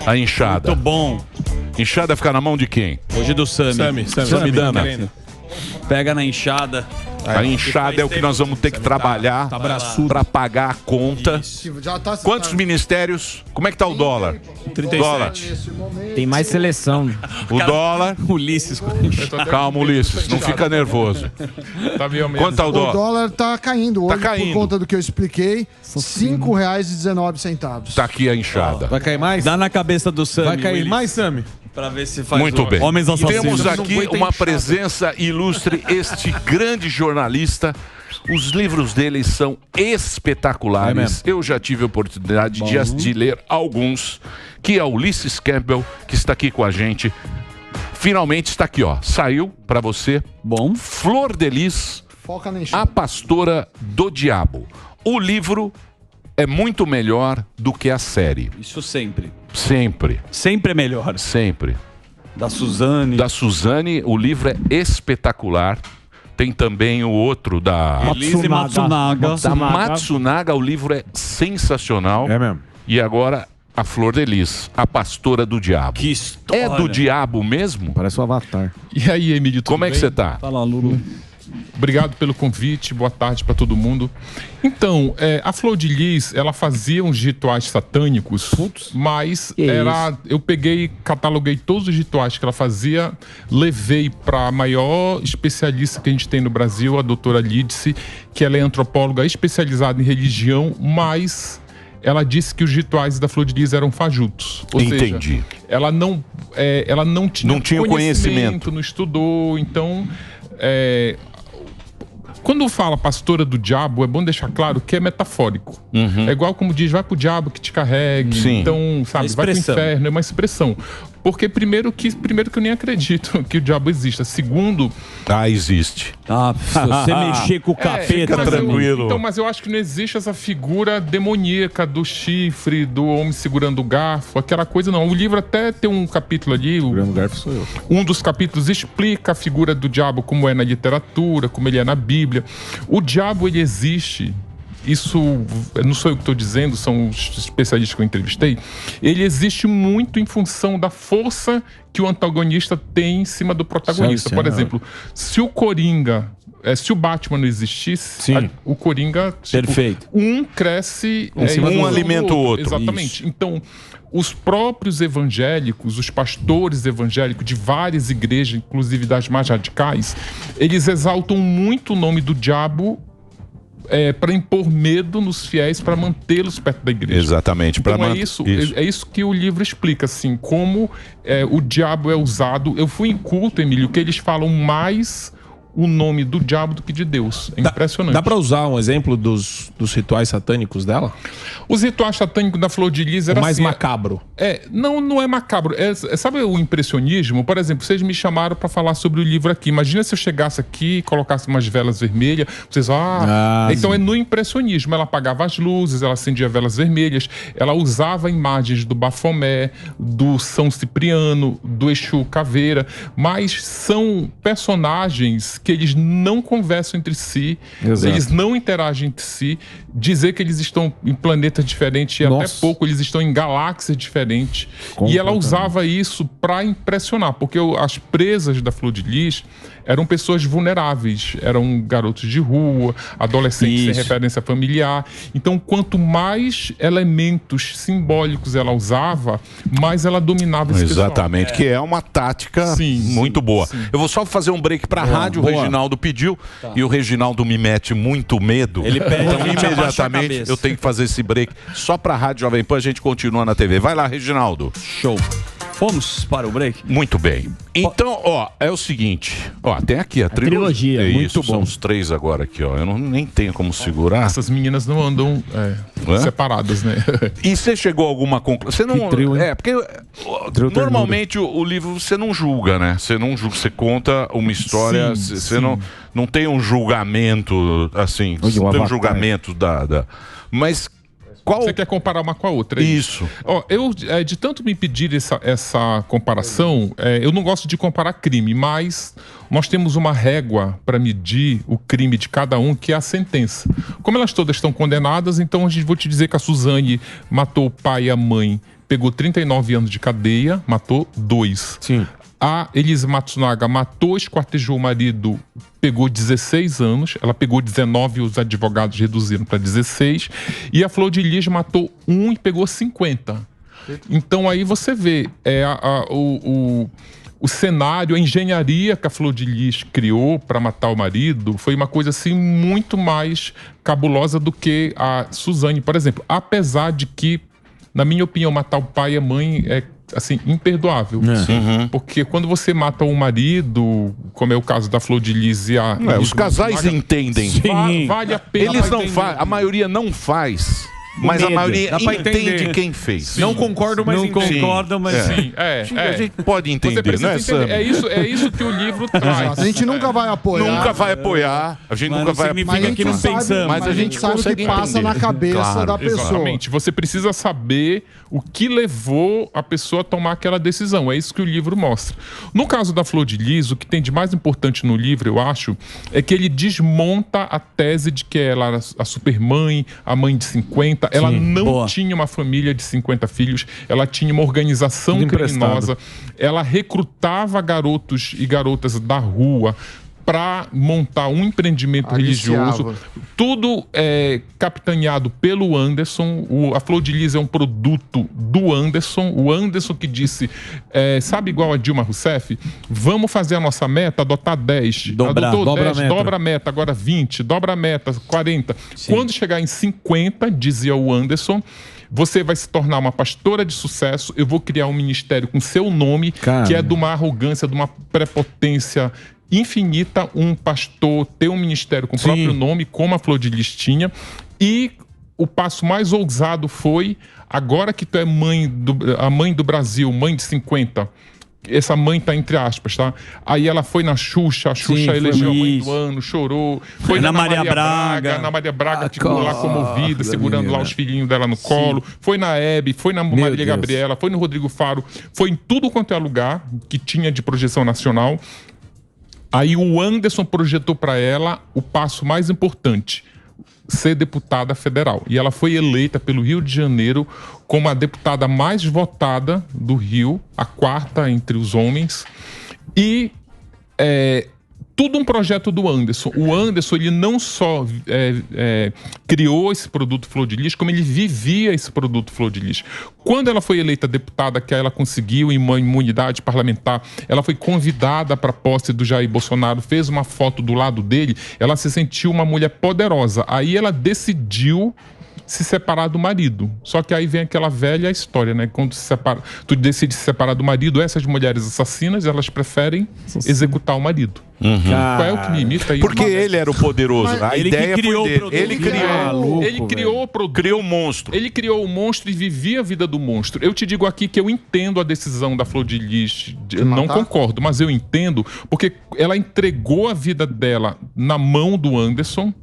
A enxada. Muito bom. Enxada fica na mão de quem? Hoje do Sami. Samidana. Pega na enxada. A enxada é o que nós vamos ter que trabalhar para pagar a conta. Quantos ministérios? Como é que tá o dólar? 37. Tem mais seleção. O dólar. Ulisses. Calma, Ulisses. Não fica nervoso. Quanto tá o dólar? O dólar tá caindo hoje caindo. por conta do que eu expliquei. R$ 5,19. Tá aqui a enxada. Vai cair mais? Dá na cabeça do Sami. Vai cair mais, Sami? Pra ver se faz Muito bem. Homens assassinos. Temos aqui uma presença ilustre, este grande jornalista. Os livros dele são espetaculares. Eu já tive a oportunidade de ler alguns, que é o Ulisses Campbell, que está aqui com a gente. Finalmente está aqui, ó. Saiu para você. Bom. Foca na enxada. A Pastora do Diabo. O livro é muito melhor do que a série. Isso sempre. Sempre. Sempre é melhor. Sempre. Da Suzane. Da Suzane, o livro é espetacular. Tem também o outro da Elise Matsunaga. Da Matsunaga, o livro é sensacional. É mesmo. E agora a Flor de Lis, a Pastora do Diabo. Que história. É do diabo mesmo? Parece o Avatar. E aí, Emílio, tudo Como é que bem? você tá? Tá lá, Lulu. Obrigado pelo convite, boa tarde para todo mundo. Então, a Flor de Lis, ela fazia uns rituais satânicos, mas eu peguei, cataloguei todos os rituais que ela fazia, levei para a maior especialista que a gente tem no Brasil, a doutora Lídice, que ela é antropóloga especializada em religião, mas ela disse que os rituais da Flor de Lis eram fajutos. Ou Entendi. seja, ela não tinha conhecimento, não estudou, então... Quando fala pastora do diabo, é bom deixar claro que é metafórico. É igual como diz, vai pro diabo que te carregue. Sim. Então, sabe, vai pro inferno, é uma expressão. Porque primeiro que eu nem acredito que o diabo exista. Segundo... existe. Se você mexer com o capeta... Fica tranquilo. Mas eu acho que não existe essa figura demoníaca do chifre, do homem segurando o garfo, aquela coisa não. O livro até tem um capítulo ali... Segurando o garfo sou eu. Um dos capítulos explica a figura do diabo, como é na literatura, como ele é na Bíblia. O diabo, ele existe... Isso não sou eu que estou dizendo, são os especialistas que eu entrevistei. Ele existe muito em função da força que o antagonista tem em cima do protagonista. Por exemplo, se o Coringa, se o Batman não existisse, o Coringa... Perfeito. Um cresce... Um alimenta o outro. Exatamente. Isso. Então, os próprios evangélicos, os pastores evangélicos de várias igrejas, inclusive das mais radicais, eles exaltam muito o nome do diabo para impor medo nos fiéis, para mantê-los perto da igreja. Exatamente. Então é isso que o livro explica, assim, como o diabo é usado. Eu fui em culto, Emílio, que eles falam mais o nome do diabo do que de Deus. É impressionante. Dá pra usar um exemplo dos rituais satânicos dela? Os rituais satânicos da Flor de Lis era mais assim, macabro. Não é macabro. Sabe o impressionismo? Por exemplo, vocês me chamaram para falar sobre o livro aqui. Imagina se eu chegasse aqui e colocasse umas velas vermelhas. Vocês, então é no impressionismo. Ela apagava as luzes, ela acendia velas vermelhas, ela usava imagens do Bafomé, do São Cipriano, do Exu Caveira, mas são personagens que eles não conversam entre si, eles não interagem entre si. Dizer que eles estão em planetas diferentes e até pouco eles estão em galáxias diferentes. E ela usava isso para impressionar, porque as presas da Flor de Lis eram pessoas vulneráveis, eram garotos de rua, adolescentes sem referência familiar. Então, quanto mais elementos simbólicos ela usava, mais ela dominava esse pessoal. Exatamente, que é uma tática muito boa. Eu vou só fazer um break para a rádio, o Reginaldo pediu, e o Reginaldo me mete muito medo. Ele pede, então, imediatamente eu tenho que fazer esse break só para a Rádio Jovem Pan, a gente continua na TV. Vai lá, Reginaldo. Show. Vamos para o break? Muito bem. Então, é o seguinte. Tem aqui a trilogia. É muito isso, bom. são os 3 agora aqui, Eu nem tenho como segurar. Essas meninas não andam separadas, né? E você chegou a alguma conclusão? Você não... porque normalmente o livro você não julga, né? Você não julga, você conta uma história, você não tem um julgamento, assim, não tem um julgamento mas... Você quer comparar uma com a outra? Isso. De tanto me pedir essa comparação, eu não gosto de comparar crime, mas nós temos uma régua para medir o crime de cada um, que é a sentença. Como elas todas estão condenadas, então vou te dizer que a Suzane matou o pai e a mãe pegou 39 anos de cadeia, matou 2. Sim. A Elise Matsunaga matou, esquartejou o marido, pegou 16 anos. Ela pegou 19 e os advogados reduziram para 16. E a Flor de Lis matou 1 e pegou 50. Então aí você vê o cenário, a engenharia que a Flor de Lis criou para matar o marido foi uma coisa assim muito mais cabulosa do que a Suzane, por exemplo. Apesar de que, na minha opinião, matar o pai e a mãe é assim, imperdoável. Porque quando você mata um marido, como é o caso da Flor de Lis e a... os casais entendem. Vale a pena. Eles não fazem, a maioria não faz. Mas a maioria entende quem fez. Sim. Não concordo, mas concordam, mas sim. A gente pode entender, não é, Sam? É isso que o livro traz. A gente nunca vai apoiar. Nunca vai apoiar. A gente nunca vai apoiar. Mas que não pensamos. Mas a gente sabe o que passa na cabeça da pessoa. Exatamente. Você precisa saber o que levou a pessoa a tomar aquela decisão. É isso que o livro mostra. No caso da Flor de Lis, o que tem de mais importante no livro, eu acho, é que ele desmonta a tese de que ela era a supermãe, a mãe de 50. Ela não tinha uma família de 50 filhos. Ela tinha uma organização criminosa. Ela recrutava garotos e garotas da rua para montar um empreendimento religioso. Tudo capitaneado pelo Anderson. A Flor de Lis é um produto do Anderson. O Anderson que disse, sabe, igual a Dilma Rousseff, vamos fazer a nossa meta, adotar 10. Adotou 10, dobra a meta, agora 20, dobra a meta, 40. Sim. Quando chegar em 50, dizia o Anderson, você vai se tornar uma pastora de sucesso, eu vou criar um ministério com seu nome, que é de uma arrogância, de uma prepotência infinita, um pastor ter um ministério com o próprio nome, como a Flor de Lis tinha. E o passo mais ousado foi, agora que tu é a mãe do Brasil, mãe de 50, essa mãe tá entre aspas, tá? Aí ela foi na Xuxa, a Xuxa elegeu a mãe do ano, chorou. Foi na Maria Braga. Na Maria Braga ficou lá comovida, segurando lá os filhinhos dela no colo. Foi na Hebe, foi na Maria Gabriela, foi no Rodrigo Faro. Foi em tudo quanto é lugar que tinha de projeção nacional. Aí o Anderson projetou para ela o passo mais importante, ser deputada federal. E ela foi eleita pelo Rio de Janeiro como a deputada mais votada do Rio, a 4ª entre os homens. E tudo um projeto do Anderson. O Anderson, ele não só criou esse produto Flor de Lis, como ele vivia esse produto Flor de Lis. Quando ela foi eleita deputada, que ela conseguiu uma imunidade parlamentar, ela foi convidada para a posse do Jair Bolsonaro, fez uma foto do lado dele, ela se sentiu uma mulher poderosa. Aí ela decidiu se separar do marido. Só que aí vem aquela velha história, né? Quando tu decide se separar do marido, essas mulheres assassinas, elas preferem executar o marido. Qual é o que me imita aí? Porque ele era o poderoso. A ideia criou foi dele. Ele criou o produto. Criou o monstro. Ele criou o monstro e vivia a vida do monstro. Eu te digo aqui que eu entendo a decisão da Flor de Lis. Eu não concordo, mas eu entendo, porque ela entregou a vida dela na mão do Anderson.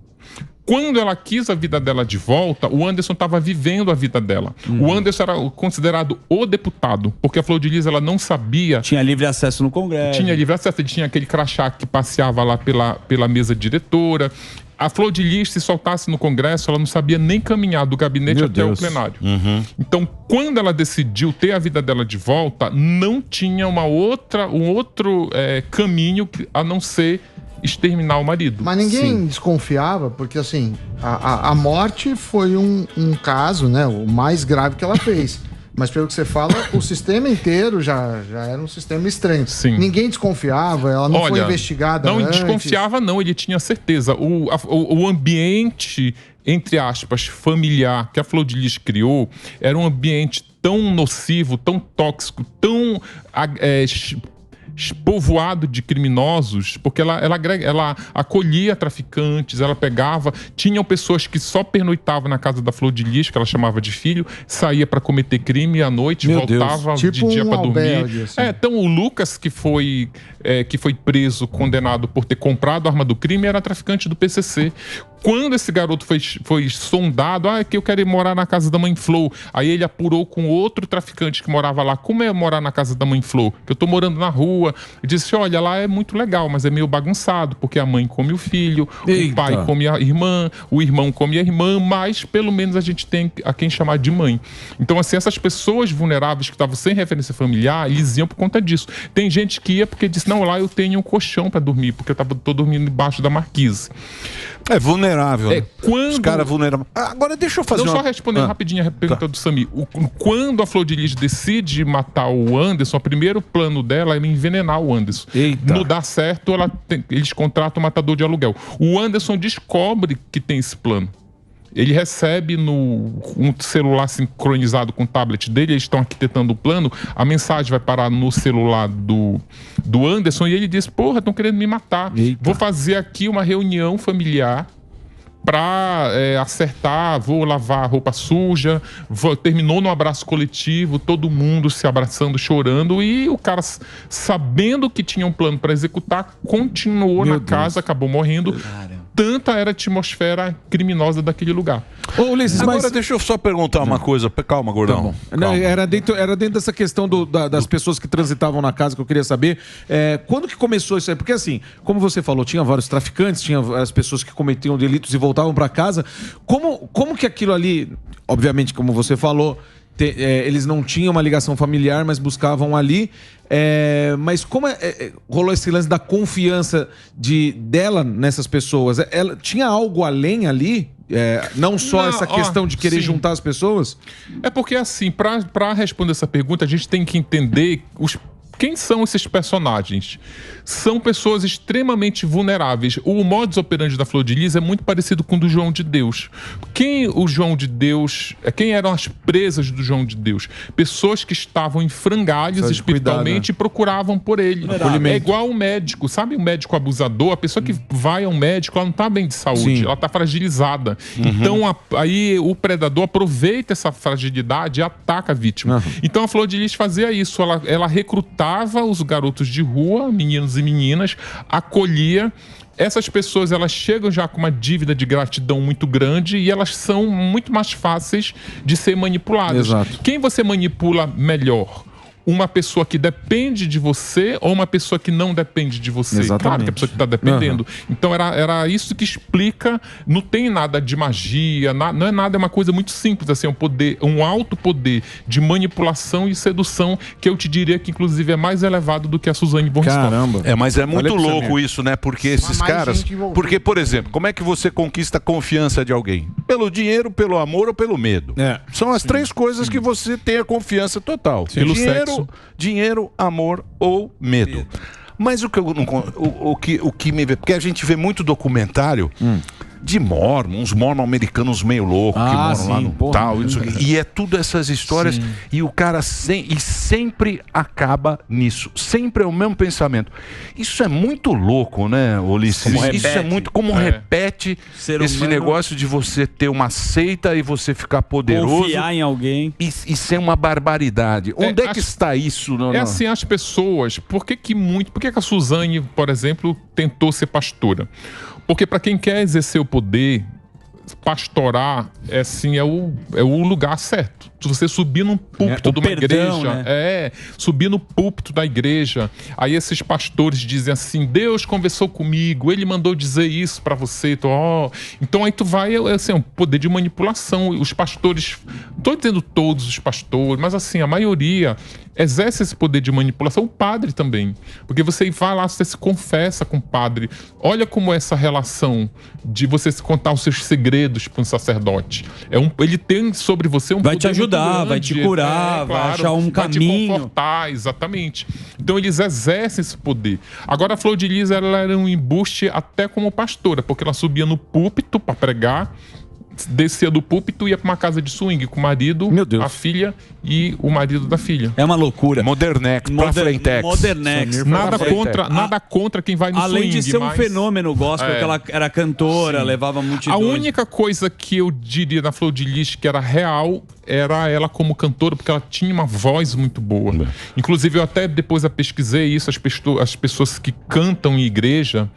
Quando ela quis a vida dela de volta, o Anderson estava vivendo a vida dela. O Anderson era considerado o deputado, porque a Flor de Lis, ela não sabia... Tinha livre acesso no Congresso. Tinha livre acesso, ele tinha aquele crachá que passeava lá pela mesa diretora. A Flor de Lis, se soltasse no Congresso, ela não sabia nem caminhar do gabinete até o plenário. Então, quando ela decidiu ter a vida dela de volta, não tinha um outro caminho a não ser exterminar o marido. Mas ninguém desconfiava, porque assim, a morte foi um caso, né, o mais grave que ela fez. Mas pelo que você fala, o sistema inteiro já era um sistema estranho. Sim. Ninguém desconfiava, ela não foi investigada Não antes. Desconfiava não, ele tinha certeza. O ambiente, entre aspas, familiar que a Flor de Lis criou era um ambiente tão nocivo, tão tóxico, tão... povoado de criminosos, porque ela acolhia traficantes, ela pegava, tinham pessoas que só pernoitavam na casa da Flor de Lis, que ela chamava de filho, saía para cometer crime à noite, voltava de dia para dormir. Assim. Então o Lucas, que foi preso, condenado por ter comprado a arma do crime, era traficante do PCC. Quando esse garoto foi sondado, que eu quero ir morar na casa da mãe Flor. Aí ele apurou com outro traficante que morava lá. Como é morar na casa da mãe Flor? Que eu tô morando na rua. E disse, olha, lá é muito legal, mas é meio bagunçado, porque a mãe come o filho, o pai come a irmã, o irmão come a irmã, mas pelo menos a gente tem a quem chamar de mãe. Então, assim, essas pessoas vulneráveis que estavam sem referência familiar, eles iam por conta disso. Tem gente que ia porque disse, não, lá eu tenho um colchão para dormir, porque eu tô dormindo embaixo da marquise. É vulnerável. Né? Os caras vulneráveis. Agora deixa eu fazer só respondendo rapidinho a pergunta do Samir. Quando a Flor de Lis decide matar o Anderson, o primeiro plano dela é envenenar o Anderson. Não dá certo, eles contratam um matador de aluguel. O Anderson descobre que tem esse plano. Ele recebe um celular sincronizado com o tablet dele, eles estão arquitetando o plano, a mensagem vai parar no celular do Anderson e ele diz, porra, estão querendo me matar. Vou fazer aqui uma reunião familiar para acertar, vou lavar a roupa suja, terminou no abraço coletivo, todo mundo se abraçando, chorando, e o cara, sabendo que tinha um plano para executar, continuou na casa, acabou morrendo. Tanta era a atmosfera criminosa daquele lugar. Ô, Ulisses, agora deixa eu só perguntar uma coisa. Calma, gordão. Tá calma. Era dentro dessa questão das pessoas que transitavam na casa que eu queria saber. Quando que começou isso aí? Porque assim, como você falou, tinha vários traficantes, tinha as pessoas que cometiam delitos e voltavam para casa. Como que aquilo ali, obviamente, como você falou, eles não tinham uma ligação familiar, mas buscavam ali. Mas como rolou esse lance da confiança dela nessas pessoas? Ela tinha algo além ali? Não só essa questão de querer juntar as pessoas? É porque, assim, para responder essa pergunta, a gente tem que entender quem são esses personagens? São pessoas extremamente vulneráveis. O modus operandi da Flor de Lis é muito parecido com o do João de Deus. Quem eram as presas do João de Deus? Pessoas que estavam em frangalhos espiritualmente e procuravam por ele. É igual um médico. Sabe o médico abusador? A pessoa que vai ao médico, ela não está bem de saúde. Ela está fragilizada. Então, aí o predador aproveita essa fragilidade e ataca a vítima. Então, a Flor de Lis fazia isso. Ela recrutava os garotos de rua, meninos e meninas, acolhia. Essas pessoas, elas chegam já com uma dívida de gratidão muito grande e elas são muito mais fáceis de ser manipuladas. Quem você manipula melhor? Uma pessoa que depende de você ou uma pessoa que não depende de você? Claro que a pessoa que está dependendo. Então era isso que explica. Não tem nada de magia, não é nada, é uma coisa muito simples, assim, um alto poder de manipulação e sedução que eu te diria que inclusive é mais elevado do que a Suzane von Richthofen. Caramba. Mas é muito louco isso, né? Porque esses caras... Porque, por exemplo, como é que você conquista a confiança de alguém? Pelo dinheiro, pelo amor ou pelo medo? São as três coisas que você tem a confiança total. Pelo sexo. Dinheiro, amor ou medo. Mas o que me vê, porque a gente vê muito documentário de uns mormon americanos meio loucos que moram lá no tal, e é tudo essas histórias e o cara sempre acaba nisso, sempre é o mesmo pensamento. Isso é muito louco, né, Ulisses? Isso é muito como repete esse negócio de você ter uma seita e você ficar poderoso, confiar em alguém e ser uma barbaridade. Onde é que está isso? Assim, as pessoas, por que a Suzane, por exemplo, tentou ser pastora? Porque para quem quer exercer o poder, pastorar é o lugar certo. Se você subir num púlpito de uma igreja, subir no púlpito da igreja, aí esses pastores dizem assim, Deus conversou comigo, ele mandou dizer isso pra você, então aí tu vai, assim, um poder de manipulação. Os pastores, não tô dizendo todos os pastores, mas assim, a maioria exerce esse poder de manipulação. O padre também, porque você vai lá, você se confessa com o padre. Olha como essa relação de você se contar os seus segredos para um sacerdote. Ele tem sobre você um poder te ajudar, vai te curar, vai achar um caminho. Vai te confortar, exatamente. Então eles exercem esse poder. Agora a Flor de Lis, ela era um embuste até como pastora, porque ela subia no púlpito para pregar, descia do púlpito e ia para uma casa de swing com o marido, a filha e o marido da filha. É uma loucura. Modernex. Nada contra quem vai no swing. Além de ser um fenômeno gospel, que ela era cantora, levava multidões. A única coisa que eu diria na Flor de Lis que era real era ela como cantora, porque ela tinha uma voz muito boa. Inclusive, eu até depois pesquisei isso, as pessoas que cantam em igreja,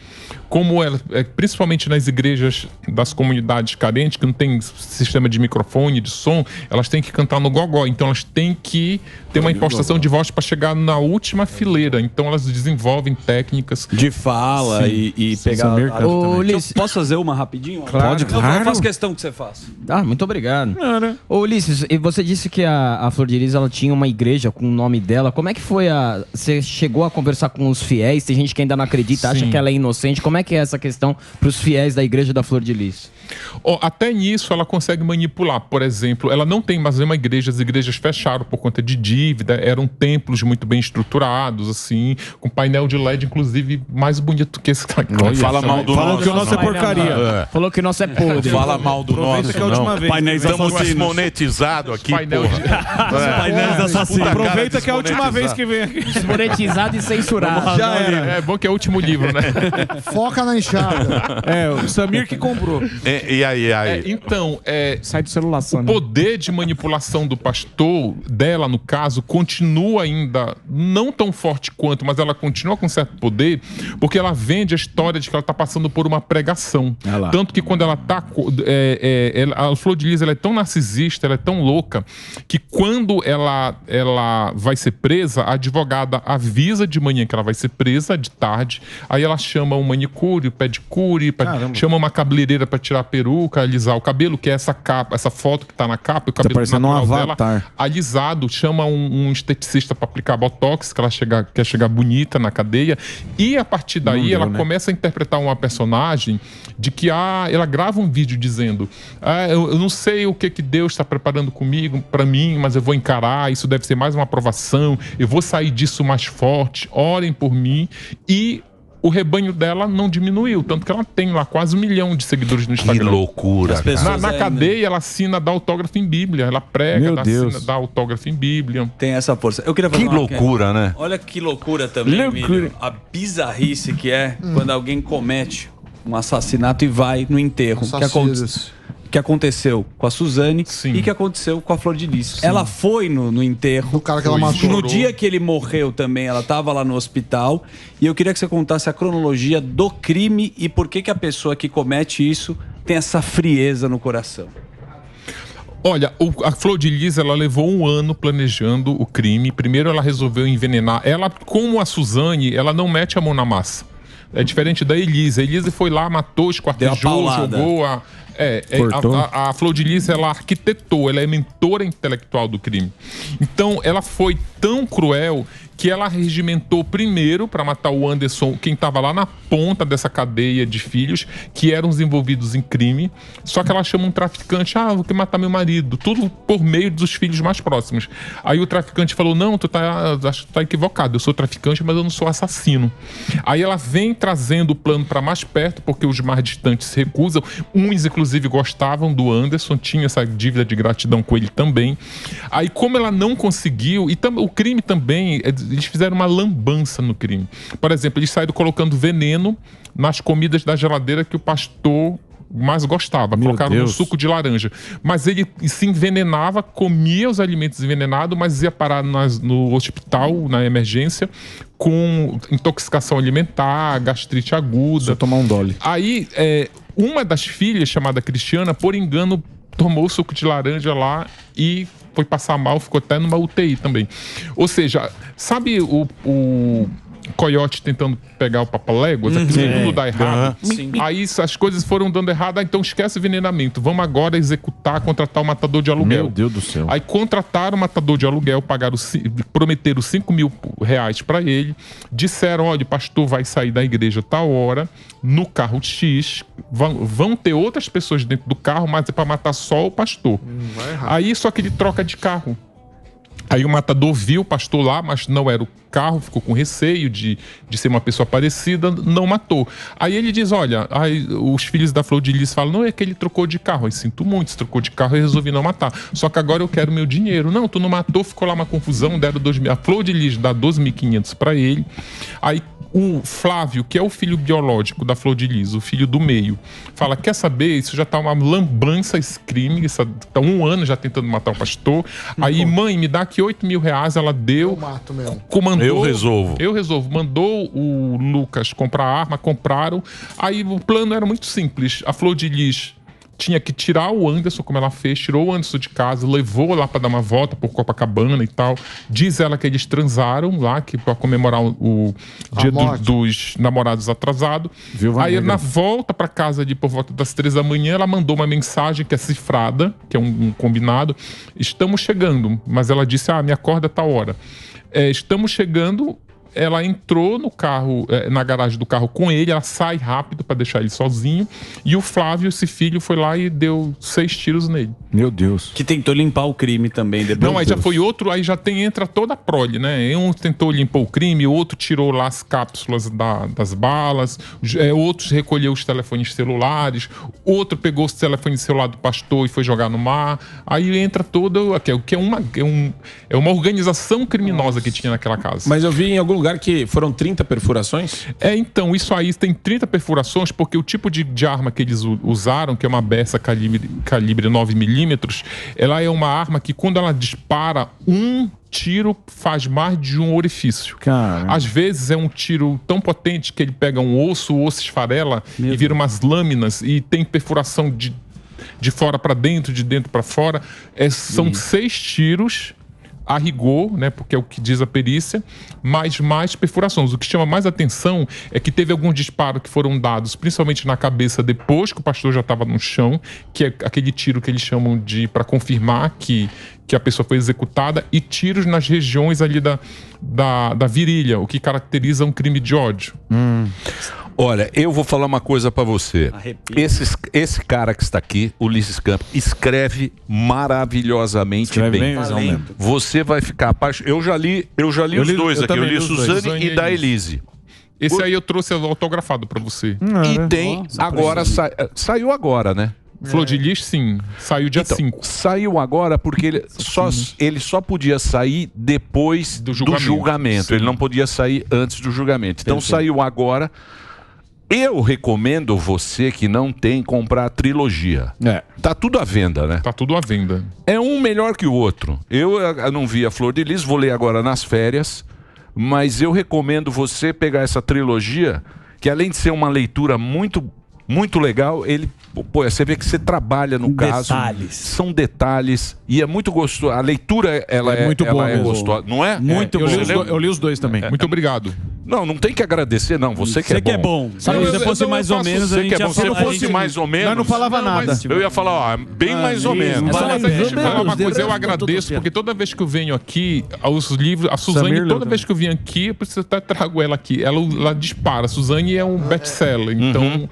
como ela, principalmente nas igrejas das comunidades carentes, que não tem sistema de microfone, de som, elas têm que cantar no gogó. Então, elas têm que ter uma impostação de voz para chegar na última fileira. Então, elas desenvolvem técnicas de fala e pegar... Ô, Ulisses, posso fazer uma rapidinho? Claro, claro. Eu faço questão que você faça. Ah, muito obrigado. Ô, Ulisses, você disse que a Flor de Lis, ela tinha uma igreja com o nome dela. Como é que foi Você chegou a conversar com os fiéis? Tem gente que ainda não acredita, acha que ela é inocente. Como é que é essa questão para os fiéis da igreja da Flor de Lis? Até nisso ela consegue manipular. Por exemplo, ela não tem mais uma igreja, as igrejas fecharam por conta de dívida, eram templos muito bem estruturados, assim, com painel de LED, inclusive, mais bonito que esse aqui. Fala mal do nosso. Falou que o nosso é porcaria. Falou que o nosso é podre. Fala mal do nosso, que é a última vez. Painéis Estamos desmonetizados aqui, Painéis assassinos. Aproveita que é a última vez que vem aqui. Desmonetizado e censurado. Já era. É bom que é o último livro, né? Foca na enxada. O Samir que comprou. E aí? Então, sai do celular, o poder de manipulação do pastor, dela no caso, continua ainda não tão forte quanto, mas ela continua com certo poder, porque ela vende a história de que ela está passando por uma pregação. Tanto que quando ela está... a Flor de Lis, ela é tão narcisista, ela é tão louca, que quando ela vai ser presa, a advogada avisa de manhã que ela vai ser presa, de tarde, aí ela chama um manicure, pedicure, chama uma cabeleireira para tirar a peruca, alisar o cabelo, que é essa capa, essa foto que tá na capa, o cabelo natural dela alisado, chama um esteticista para aplicar botox, que ela quer chegar bonita na cadeia, e a partir daí ela começa a interpretar uma personagem de que ela grava um vídeo dizendo eu não sei o que Deus está preparando comigo, para mim, mas eu vou encarar, isso deve ser mais uma aprovação, eu vou sair disso mais forte, orem por mim, e o rebanho dela não diminuiu, tanto que ela tem lá quase 1 milhão de seguidores no Instagram. Que loucura, cara. Na cadeia, ela assina, dá autógrafo em Bíblia. Ela prega, dá autógrafo em Bíblia. Tem essa força. Eu queria fazer que loucura, né? Olha que loucura também, Emílio. A bizarrice que é quando alguém comete um assassinato e vai no enterro. Que aconteceu com a Suzane e que aconteceu com a Flor de Lis. Ela foi no enterro. Do cara que ela matou. No dia que ele morreu também, ela estava lá no hospital. E eu queria que você contasse a cronologia do crime e por que a pessoa que comete isso tem essa frieza no coração. Olha, a Flor de Lis, ela levou 1 ano planejando o crime. Primeiro ela resolveu envenenar. Ela, como a Suzane, ela não mete a mão na massa. É diferente da Elise. A Elise foi lá, matou, esquartejou, jogou a Flor de Lis, ela arquitetou, ela é mentora intelectual do crime. Então, ela foi tão cruel que ela regimentou primeiro para matar o Anderson, quem estava lá na ponta dessa cadeia de filhos, que eram os envolvidos em crime. Só que ela chama um traficante, vou matar meu marido, tudo por meio dos filhos mais próximos. Aí o traficante falou, não, acho que tá equivocado, eu sou traficante, mas eu não sou assassino. Aí ela vem trazendo o plano para mais perto, porque os mais distantes se recusam. Uns, inclusive, gostavam do Anderson, tinha essa dívida de gratidão com ele também. Aí, como ela não conseguiu, e o crime também, eles fizeram uma lambança no crime. Por exemplo, eles saíram colocando veneno nas comidas da geladeira que o pastor mais gostava. Colocaram no suco de laranja. Mas ele se envenenava, comia os alimentos envenenados, mas ia parar no hospital, na emergência, com intoxicação alimentar, gastrite aguda. Só tomar um Dolly. Aí, uma das filhas, chamada Cristiana, por engano, tomou o suco de laranja lá e foi passar mal, ficou até numa UTI também. Ou seja, sabe o coiote tentando pegar o papaléguas, tudo dá errado. Aí as coisas foram dando errado, então esquece o envenenamento. Vamos agora contratar o matador de aluguel. Meu Deus do céu. Aí contrataram o matador de aluguel, prometeram 5 mil reais para ele, disseram, olha, o pastor vai sair da igreja tal hora, no carro X, vão ter outras pessoas dentro do carro, mas é para matar só o pastor. Aí só que ele troca de carro. Aí o matador viu o pastor lá, mas não era o carro, ficou com receio de ser uma pessoa parecida, não matou. Aí ele diz, olha, aí os filhos da Flor de Lis falam, não, é que ele trocou de carro. Aí sinto muito, se trocou de carro, eu resolvi não matar. Só que agora eu quero meu dinheiro. Não, tu não matou, ficou lá uma confusão, deram 2 mil. A Flor de Lis dá 12.500 para ele. Aí O Flávio, que é o filho biológico da Flor de Lis, o filho do meio, fala, quer saber, isso já tá uma lambança, esse crime, tá 1 ano já tentando matar o pastor. Aí, mãe, me dá aqui 8 mil reais, ela deu. Eu mato mesmo. Comandou, Eu resolvo. Eu resolvo. Mandou o Lucas comprar arma, compraram. Aí o plano era muito simples. A Flor de Lis tinha que tirar o Anderson, como ela fez, tirou o Anderson de casa, levou lá pra dar uma volta por Copacabana e tal. Diz ela que eles transaram lá, que pra comemorar o dia dos namorados atrasado. Aí na volta pra casa ali por volta das 3 da manhã, ela mandou uma mensagem que é cifrada, que é um combinado. Estamos chegando, mas ela disse, me acorda a tal hora. Estamos chegando. Ela entrou no carro, na garagem do carro com ele, ela sai rápido pra deixar ele sozinho. E o Flávio, esse filho, foi lá e deu 6 tiros nele. Meu Deus. Que tentou limpar o crime também. Não, aí já foi outro, aí já entra toda a prole, né? Um tentou limpar o crime, outro tirou lá as cápsulas das balas, outros recolheu os telefones celulares, outro pegou os telefones celular do pastor e foi jogar no mar. Aí entra toda, que é uma organização criminosa que tinha naquela casa. Mas eu vi em algum lugar que foram 30 perfurações? Então, isso aí tem 30 perfurações, porque o tipo de arma que eles usaram, que é uma Bessa calibre 9mm, ela é uma arma que quando ela dispara, um tiro faz mais de um orifício. Caramba. Às vezes é um tiro tão potente que ele pega o osso esfarela e vira umas lâminas e tem perfuração de fora para dentro, de dentro para fora. São 6 tiros a rigor, né, porque é o que diz a perícia, mas mais perfurações. O que chama mais atenção é que teve alguns disparos que foram dados, principalmente na cabeça, depois que o pastor já estava no chão, que é aquele tiro que eles chamam de para confirmar que a pessoa foi executada, e tiros nas regiões ali da virilha, o que caracteriza um crime de ódio. Olha, eu vou falar uma coisa pra você. Esse cara que está aqui, Ulisses Campos, escreve maravilhosamente bem. Você vai ficar apaixonado. Eu já li os dois aqui. Eu li Suzane e da Elise. Esse aí eu trouxe autografado pra você. E tem agora, saiu agora, né? Flor de Lis, sim. Saiu dia 5. Saiu agora porque ele só podia sair depois do julgamento. Ele não podia sair antes do julgamento. Então saiu agora. Eu recomendo você que não tem comprar a trilogia. Tá tudo à venda, né? Tá tudo à venda. É um melhor que o outro. Eu não vi a Flor de Lis, vou ler agora nas férias. Mas eu recomendo você pegar essa trilogia, que além de ser uma leitura muito legal, você vê que você trabalha no caso. São detalhes. E é muito gostoso. A leitura, ela é muito boa. É gostosa, não é? Muito bom. Eu li os dois também. Muito obrigado. Não tem que agradecer, não. Você que é bom. Se você fosse mais ou menos, a gente Se não fosse mais ou menos... Nós não falava nada. Eu ia falar, bem mais ou menos. Mas deixa eu falar uma coisa, eu agradeço, porque toda vez que eu venho aqui, os livros... A Suzane, toda vez que eu venho aqui, eu preciso até trago ela aqui. Ela dispara. A Suzane é um best-seller. Então,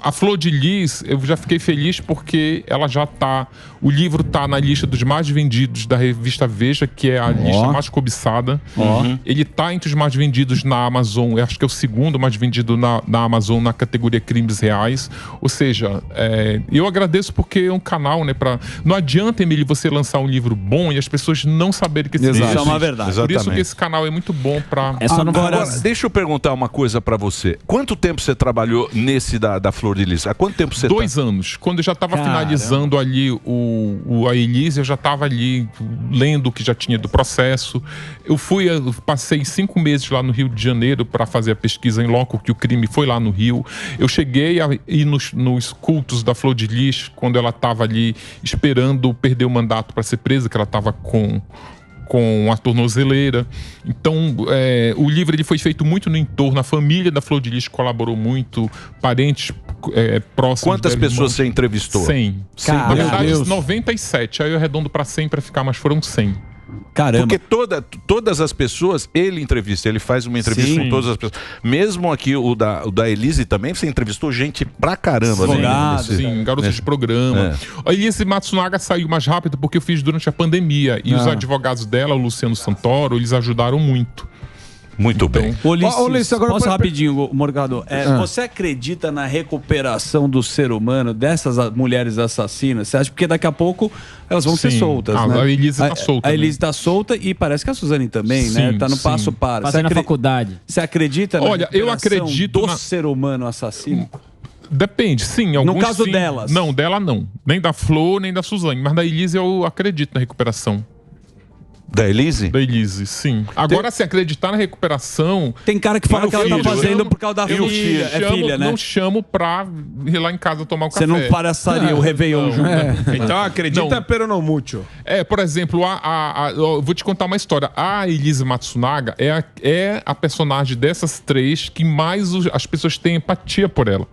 a Flor de Lis, eu já fiquei feliz porque ela já tá... O livro tá na lista dos mais vendidos da revista Veja, que é a lista mais cobiçada. Ele tá entre os mais vendidos na Amazon. Eu acho que é o segundo mais vendido na Amazon na categoria Crimes Reais. Ou seja, eu agradeço porque é um canal, né? Não adianta, Emílio, você lançar um livro bom e as pessoas não saberem que esse livro existe. Isso é uma verdade. Por isso que esse canal é muito bom pra... Agora, deixa eu perguntar uma coisa pra você. Quanto tempo você trabalhou nesse da Flor de Lis? Há quanto tempo você 2 anos. Quando eu já estava finalizando ali a Elise, eu já estava ali lendo o que já tinha do processo. Eu passei 5 meses lá no Rio de Janeiro para fazer a pesquisa em loco, que o crime foi lá no Rio. Eu cheguei a ir nos cultos da Flor de Lis, quando ela estava ali esperando perder o mandato para ser presa, que ela estava com a tornozeleira. Então, o livro ele foi feito muito no entorno. A família da Flor de Lis colaborou muito, parentes próximos. Quantas pessoas você entrevistou? 100. Na verdade, 97. Aí eu arredondo para 100 para ficar, mas foram 100. Caramba. Porque todas as pessoas, ele entrevista, ele faz uma entrevista com todas as pessoas. Mesmo aqui o da Elise também, você entrevistou gente pra caramba. Garotos de programa. A Elise Matsunaga saiu mais rápido porque eu fiz durante a pandemia. E os advogados dela, o Luciano Santoro, eles ajudaram muito. Muito bem. Ulisses, posso rapidinho, Morgado? Você acredita na recuperação do ser humano, dessas mulheres assassinas? Você acha? Porque daqui a pouco elas vão ser soltas, né? A Elise está solta. A Elise está solta e parece que a Suzane também, né? Está no passo para. Passei na faculdade. Você acredita na Olha, eu acredito do ser humano assassino? Depende, sim. Alguns, no caso sim. delas? Não, dela não. Nem da Flor, nem da Suzane. Mas da Elise eu acredito na recuperação. Da Elise? Da Elise, sim. Agora, se acreditar na recuperação... Tem cara que fala que ela tá fazendo por causa da filha. É filha, né? Não chamo pra ir lá em casa tomar um café. Você não passaria o Réveillon junto. Então acredita, pero não mucho. Por exemplo, eu vou te contar uma história. A Elise Matsunaga é a personagem dessas três que mais as pessoas têm empatia por ela.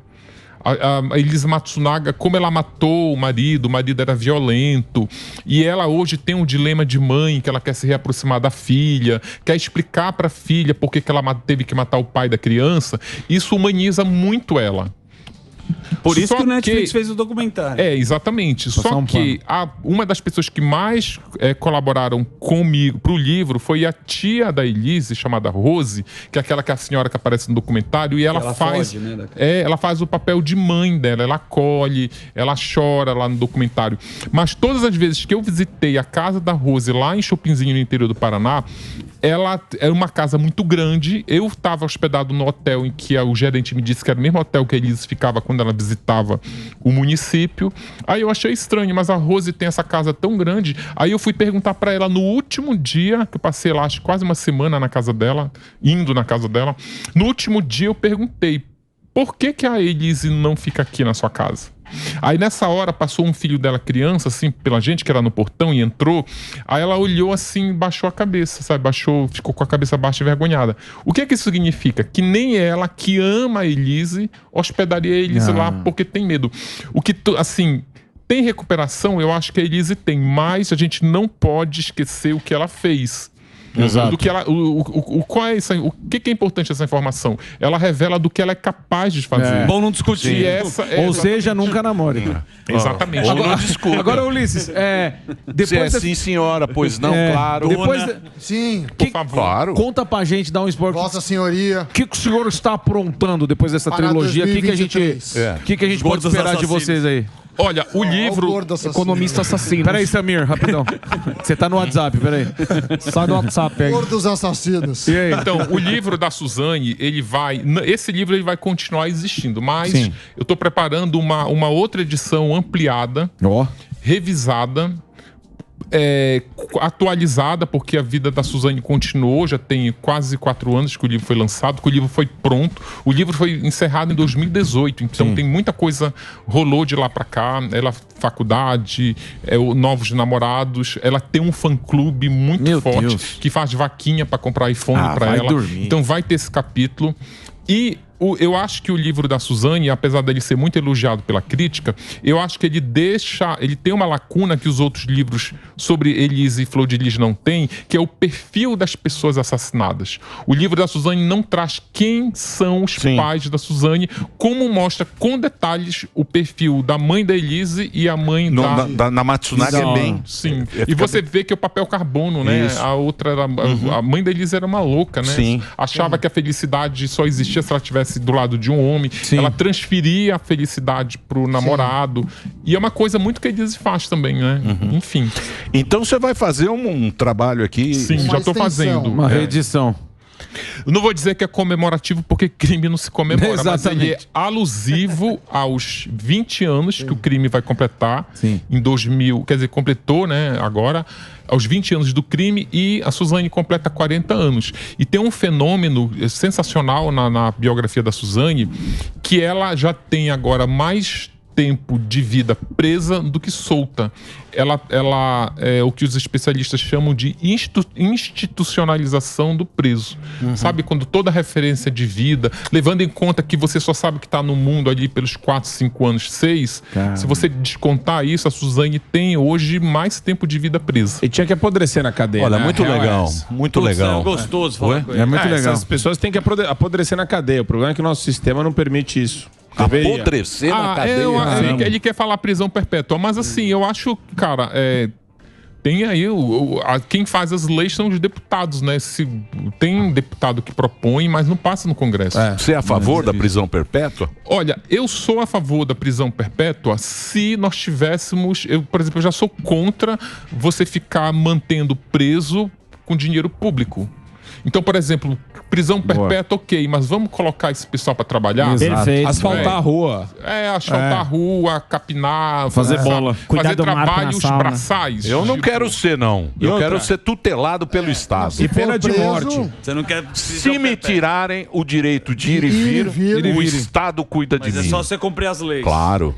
A Elise Matsunaga, como ela matou o marido era violento, e ela hoje tem um dilema de mãe, que ela quer se reaproximar da filha, quer explicar para a filha por que ela teve que matar o pai da criança. Isso humaniza muito ela. Por isso que o Netflix fez o documentário. Exatamente. Só que uma das pessoas que mais colaboraram comigo pro livro foi a tia da Elise, chamada Rose, que é aquela que é a senhora que aparece no documentário, e ela faz, foge, né? Ela faz o papel de mãe dela, ela acolhe, ela chora lá no documentário. Mas todas as vezes que eu visitei a casa da Rose lá em Chopinzinho, no interior do Paraná, ela era uma casa muito grande. Eu estava hospedado no hotel em que o gerente me disse que era o mesmo hotel que a Elise ficava quando ela visitava o município. Aí eu achei estranho, mas a Rose tem essa casa tão grande. Aí eu fui perguntar para ela no último dia, que eu passei lá, acho quase uma semana na casa dela, indo na casa dela. No último dia eu perguntei, por que a Elise não fica aqui na sua casa? Aí nessa hora passou um filho dela, criança, assim, pela gente que era no portão, e entrou. Aí ela olhou assim, baixou a cabeça, sabe? Ficou com a cabeça baixa, envergonhada. O que isso significa? Que nem ela, que ama a Elise, hospedaria a Elise lá porque tem medo. Assim, tem recuperação, eu acho que a Elise tem, mas a gente não pode esquecer o que ela fez. Exato. Do que ela, qual é isso? O que é importante essa informação? Ela revela do que ela é capaz de fazer. Bom não discutir. Ou seja, nunca namore. Exatamente. Agora, Ulisses, depois sim, senhora, pois não, claro. Sim, por favor. Claro. Conta pra gente, dá um spoiler. Vossa Senhoria. O que o senhor está aprontando depois dessa trilogia? O que a gente pode esperar de vocês aí? Olha, o livro... Economista assassino. Peraí, Samir, rapidão. Você tá no WhatsApp, peraí. Sai do WhatsApp aí. Gordos assassinos. E aí? Então, o livro da Suzane, esse livro ele vai continuar existindo, mas eu tô preparando uma outra edição ampliada, revisada, atualizada, porque a vida da Suzane continuou, já tem quase 4 anos que o livro foi lançado, que o livro foi pronto. O livro foi encerrado em 2018, então tem muita coisa rolou de lá pra cá. Ela, faculdade, novos namorados, ela tem um fã-clube muito forte, que faz vaquinha pra comprar iPhone pra ela. Dormir. Então vai ter esse capítulo. E eu acho que o livro da Suzane, apesar dele ser muito elogiado pela crítica, eu acho que ele tem uma lacuna que os outros livros sobre Elise e Flor de Lis não têm, que é o perfil das pessoas assassinadas. O livro da Suzane não traz quem são os pais da Suzane, como mostra com detalhes o perfil da mãe da Elise e a mãe na Matsunaga é bem. Sim. E você vê que é o papel carbono, né? Isso. A outra era, a mãe da Elise era uma louca, né? Sim. Achava que a felicidade só existia se ela tivesse do lado de um homem. Ela transferia a felicidade pro namorado. E é uma coisa muito que a Elise faz também, né? Enfim. Então você vai fazer um trabalho aqui. Sim, já estou fazendo. Uma reedição. Eu não vou dizer que é comemorativo, porque crime não se comemora, mas ele é alusivo aos 20 anos que o crime vai completar em 2000, quer dizer, completou, né, agora, aos 20 anos do crime, e a Suzane completa 40 anos. E tem um fenômeno sensacional na biografia da Suzane, que ela já tem agora mais tempo de vida presa do que solta. Ela é o que os especialistas chamam de institucionalização do preso. Sabe, quando toda referência de vida, levando em conta que você só sabe que está no mundo ali pelos 4, 5 anos, 6, se você descontar isso, a Suzane tem hoje mais tempo de vida presa. E tinha que apodrecer na cadeia. Olha, né? muito legal, muito legal. É gostoso falar com ele. É muito legal. Essas pessoas têm que apodrecer na cadeia. O problema é que o nosso sistema não permite isso. Apodrecer na cadeia. Ele quer falar prisão perpétua, mas assim, eu acho, cara, Tem aí, quem faz as leis são os deputados, né? Tem deputado que propõe, mas não passa no Congresso. Você é a favor da prisão perpétua? Olha, eu sou a favor da prisão perpétua se nós tivéssemos... por exemplo, eu já sou contra você ficar mantendo preso com dinheiro público. Então, por exemplo, prisão perpétua, ok, mas vamos colocar esse pessoal para trabalhar? Perfeito. Asfaltar a rua. Asfaltar a rua, capinar, fazer bola. Fazer trabalhos braçais. Eu não quero ser, não. Eu quero ser tutelado pelo Estado. E pena de morte. Você não quer... Se me tirarem o direito de ir e vir, o Estado cuida de mim. Mas é só você cumprir as leis. Claro.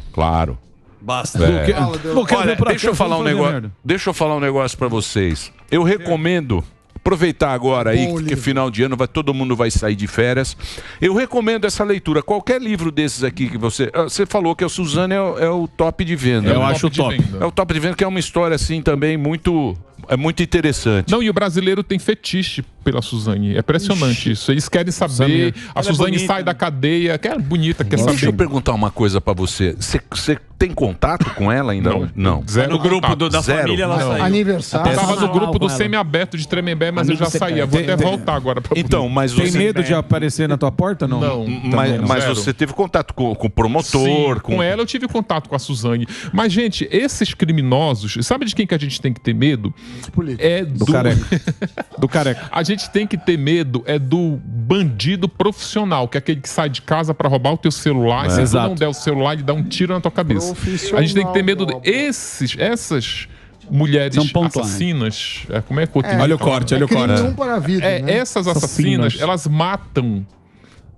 Basta. Olha, deixa eu falar um negócio para vocês. Eu recomendo... Aproveitar agora aí, que final de ano todo mundo vai sair de férias. Eu recomendo essa leitura. Qualquer livro desses aqui que você falou que a Suzane é o top de venda. Eu acho top. É o top de venda, que é uma história assim também muito interessante. Não, e o brasileiro tem fetiche pela Suzane. É impressionante isso. Eles querem saber. A Suzane sai da cadeia, que é bonita, quer saber. Deixa eu perguntar uma coisa pra você. Você tem contato com ela ainda? Não. Zero. No grupo da família ela saiu. Aniversário. Eu tava no grupo do semi-aberto de Tremembé, mas eu já saía. Vou até voltar agora pra poder. Então, mas tem medo de aparecer na tua porta, não? Não. Mas você teve contato com o promotor? Sim, com ela eu tive contato com a Suzane. Mas, gente, esses criminosos, sabe de quem que a gente tem que ter medo? Do careca. Do careca. A gente tem que ter medo do bandido profissional, que é aquele que sai de casa pra roubar o teu celular, e se tu não der o celular, ele dá um tiro na tua cabeça. A gente tem que ter medo essas mulheres assassinas. Como é que olha o corte, olha o corte. Essas assassinas, elas matam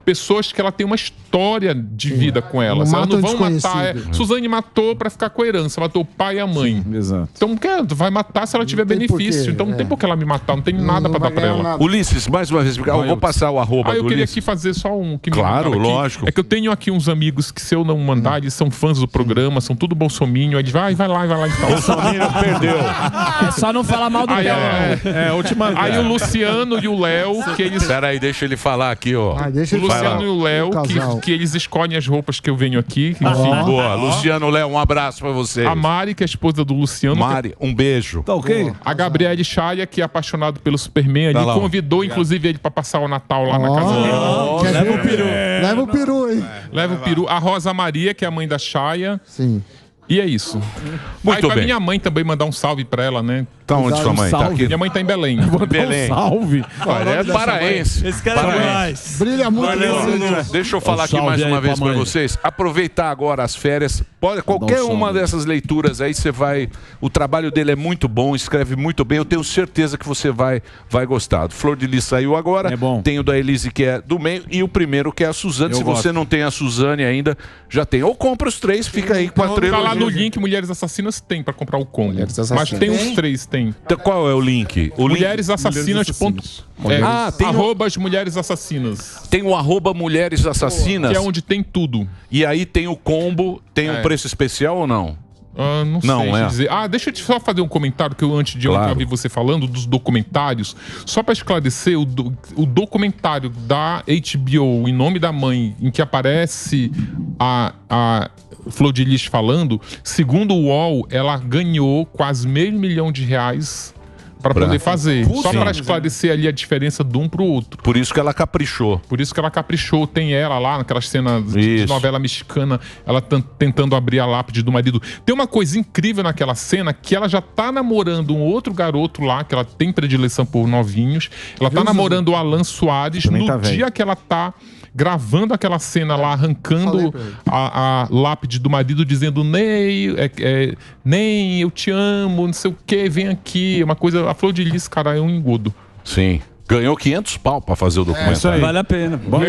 pessoas que ela tem uma história de vida com elas. Elas não vão matar. Suzane matou pra ficar com a herança, matou o pai e a mãe. Exato. Então, vai matar se ela tiver benefício. Então, não tem por que ela me matar, não tem nada pra dar pra ela. Nada. Ulisses, mais uma vez, eu vou passar o arroba do eu queria Ulisses. aqui fazer só um que claro, me lógico. É que eu tenho aqui uns amigos que, se eu não mandar, eles são fãs do programa, são tudo bolsominion. Aí eles vai lá então. Bolsominion perdeu. É só não falar mal do Léo. Aí o Luciano e o Léo, que eles. Peraí, deixa ele falar aqui, ó. O Luciano e o Léo, que eles escolhem as roupas que eu venho aqui. Enfim, boa. Luciano, Léo, um abraço pra vocês. A Mari, que é a esposa do Luciano. Mari, um beijo. Tá ok? A Gabriele Chaia, que é apaixonado pelo Superman, ali convidou, inclusive, ele pra passar o Natal lá na casa dele. Leva o peru. Leva o peru, hein? Leva o peru. A Rosa Maria, que é a mãe da Chaia. Sim. E é isso. Muito pra bem. minha mãe também mandar um salve pra ela, né? Tá onde sua mãe? Tá aqui? Minha mãe tá em Belém. Belém. Salve. Olha, é paraense. Esse cara é demais. Brilha muito. Deixa eu falar aqui mais uma vez pra vocês. Aproveitar agora as férias. Qualquer uma dessas leituras aí, você vai... O trabalho dele é muito bom, escreve muito bem. Eu tenho certeza que você vai gostar. Flor de Lis saiu agora. É bom. Tem o da Elise, que é do meio. E o primeiro, que é a Suzane. Se você não tem a Suzane ainda, já tem. Ou compra os três, fica aí com a Tá lá no link, Mulheres Assassinas tem pra comprar o combo. Mas tem uns 3, tem. Então, qual é o link? Mulheres Assassinas. Tem arrobas Mulheres Assassinas. Tem o arroba Mulheres Assassinas. Que é onde tem tudo. E aí tem o combo, tem um preço especial ou não? Não sei dizer. Deixa eu só fazer um comentário que eu antes de ontem ouvi você falando dos documentários. Só para esclarecer, o documentário da HBO, Em Nome da Mãe, em que aparece a Flor de Lis falando, segundo o UOL, ela ganhou quase R$500 mil para poder fazer. Só para esclarecer ali a diferença de um pro outro. Por isso que ela caprichou. Tem ela lá naquelas cenas de novela mexicana, ela tentando abrir a lápide do marido. Tem uma coisa incrível naquela cena, que ela já tá namorando um outro garoto lá, que ela tem predileção por novinhos. Ela tá namorando o Alan Soares no dia que ela tá gravando aquela cena lá, arrancando a lápide do marido, dizendo Ney, eu te amo, não sei o que, vem aqui. Uma coisa, a Flor de Lis, cara, é um engodo. Sim. Ganhou 500 pau pra fazer o documento. Vale a pena. Bom,